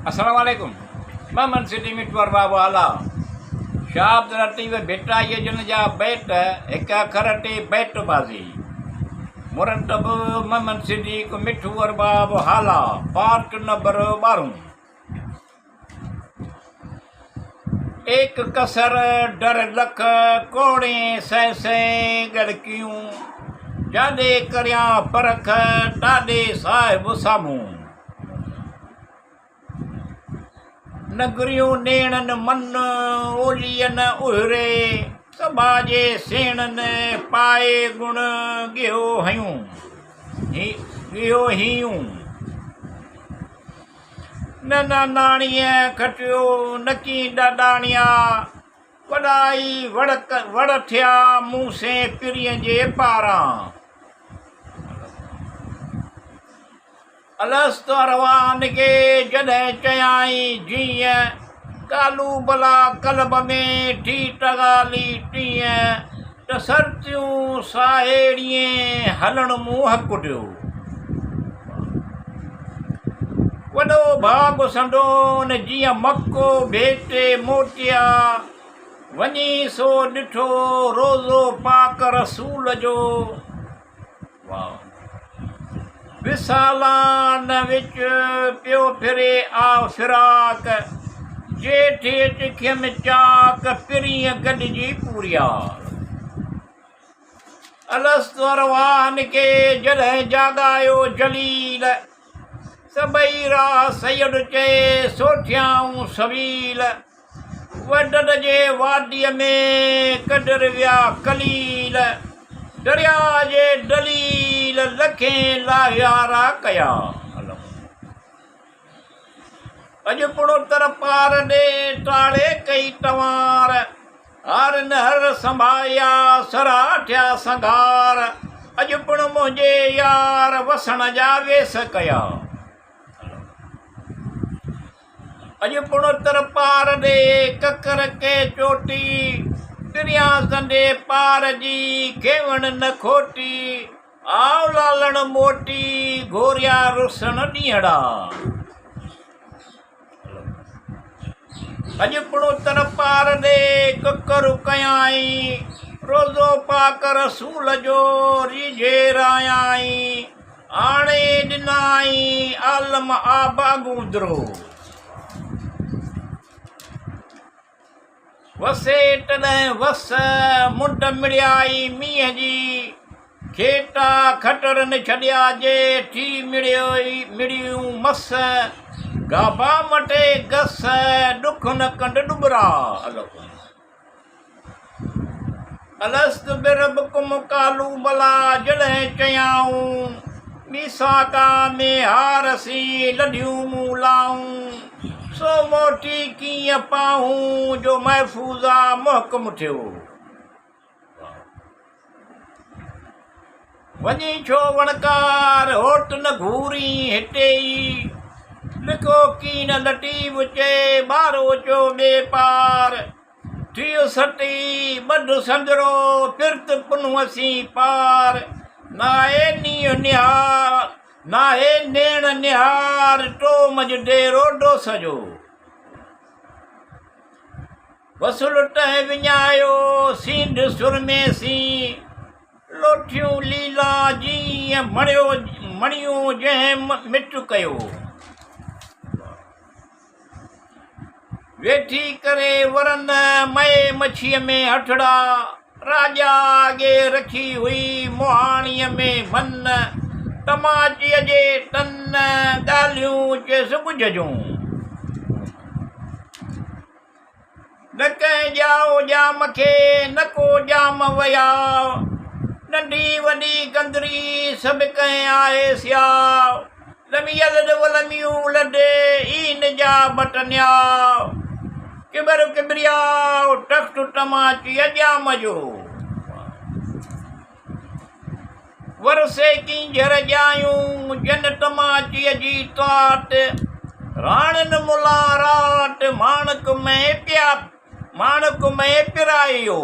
Assalamualaikum. Maman Siti Mitwar Babu Allah. Syab terati ve beta ye jenja bet eka karate bet bazi. Murantab Maman Siti ko Mitwar Babu Allah. Part number 12. एक कसर डर लख कोड़े सैसे गड़कियूं जादे करिया परख टाडे साहिब सामूं नगरियूं नेणन मन ओलियन उहरे समाजे सेणन पाए गुण गियो हयूं गियो हियूं नना नाणीअ खटियो नकी ॾाॾाणिया वॾाई वड़ थिया मूं से पिरीअ जे पारां अलस्तो रवान खे जॾहिं चयाई जीअं कालू भला कलब में ठी टगाली टीअं त सरतियूं साहेड़ीअ हलण मूं हक़ ॾियो वॾो भाॻ संडोन जीअं मको भेटे मोटिया वञी सो ॾिठो रोज़ो पाक रसूल जो विसालान विच पियो फिरे आ फिराक जेठे चिखियम चाक पिरीअ गॾिजी पूरिया अलस्तरवान खे जॾहिं जाॻायो जलील सबई राह सैयद चए सोठियाऊं सवील वडद जे वादीअ में कदर विया कलील दरिया जे दलील लखें लाहियारा कया अॼु पुणोतर पार ॾे टाड़े कई टवार हार नहर संभाया सराठिया संघार अॼु पुण मुंहिंजे यार वसण जा वेस कया अॼु पुणोतर पार ॾे ककर के चोटी दुनिया संडे पार जी खेवण न खोटी आव लालण मोटी घोरिया रुसण ॾींहड़ा अॼु पुणोतर पार ॾे ककर कयाई रोज़ो पाक रसूल जो रिझेर आयाई आणे ॾिनाई आलम आबा गुदरो वसे तॾहिं वस मुंड मिड़ियाई मींहं जी खेटा खटरनि छॾिया जे थी मिड़ियूं मस गाबा मटे गस ॾुख न कंड डुबरा अलस्त बिरबकुम कालू भला जॾहिं चयाऊं मीसाका में हारसी लॾियूं मूं लाऊं सो मोटी कीअं पाऊं जो महफ़ूज़ा मुहकम थियो वञी छो वणकार होट न घूरी हिते ई लिखो की न लटीव चए ॿारो चो ॿिए पार थियो सटी ॿध संदरो फिरत पुनवसी पार नाहे नींहुं निहार नाहे नेण निहार टो मज डेरो डोस जो वसुल टह विञायो सींड सुर में सी लोठियूं लीला जीअं मणियूं जंहिं मिट कयो वेठी करे वरन मए मछीअ में हथड़ा राजा अॻे रखी हुई मोहाणीअ में मन टमाटीअ जे टन ॻाल्हियूं चेसि ॿुझ जूं न कंहिं ॼाओ ॼाम खे न को ॼाम वया नंढी वॾी गंदरी सभु कंहिं आहे सियाव लमियल वलमियूं लॾे ईन जा बटनिया किबर किबरियाओ टख्त टमाटीअ ॼाम जो वरसे किंजर ॼायूं जन टमाटीअ जी ताट राणन मुला राट माणक में पिरायो